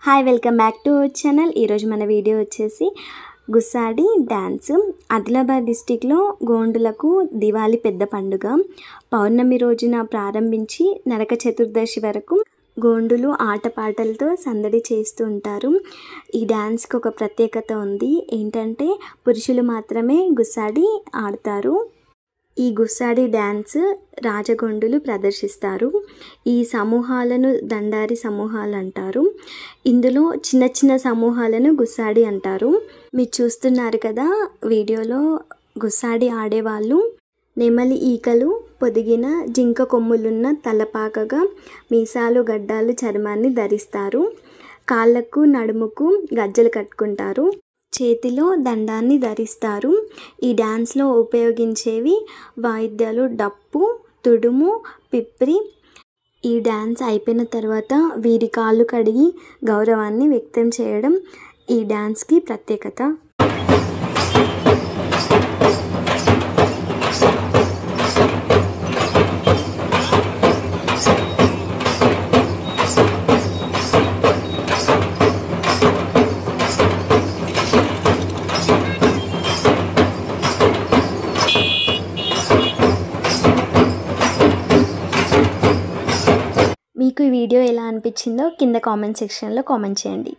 Hi welcome back to our channel. ఈరోజు మన video వచ్చేసి గుస్సాడి డ్యాన్స్. ఆదిలాబాద్ డిస్టిక్లో గోండులకు దివాళీ పెద్ద పండుగ. పౌర్ణమి రోజున ప్రారంభించి నరక చతుర్దశి వరకు గోండులు ఆటపాటలతో సందడి చేస్తూ ఉంటారు. ఈ డ్యాన్స్కి ఒక ప్రత్యేకత ఉంది. ఏంటంటే పురుషులు మాత్రమే గుస్సాడి ఆడతారు. ఈ గుస్సాడి డ్యాన్స్ రాజగొండులు ప్రదర్శిస్తారు. ఈ సమూహాలను దండారి సమూహాలు అంటారు. ఇందులో చిన్న చిన్న సమూహాలను గుస్సాడి అంటారు. మీరు చూస్తున్నారు కదా వీడియోలో, గుస్సాడి ఆడేవాళ్ళు నెమలి ఈకలు పొదిగిన జింక కొమ్ములున్న తలపాకగా మీసాలు గడ్డాలు చర్మాన్ని ధరిస్తారు. కాళ్ళకు నడుముకు గజ్జలు కట్టుకుంటారు. చేతిలో దండాన్ని ధరిస్తారు. ఈ డ్యాన్స్లో ఉపయోగించేవి వాయిద్యాలు డప్పు, తుడుము, పిప్రి. ఈ డ్యాన్స్ అయిపోయిన తర్వాత వీరి కాళ్ళు కడిగి గౌరవాన్ని వ్యక్తం చేయడం ఈ డ్యాన్స్కి ప్రత్యేకత. మీకు ఈ వీడియో ఎలా అనిపించిందో కింద కామెంట్ సెక్షన్లో కామెంట్ చేయండి.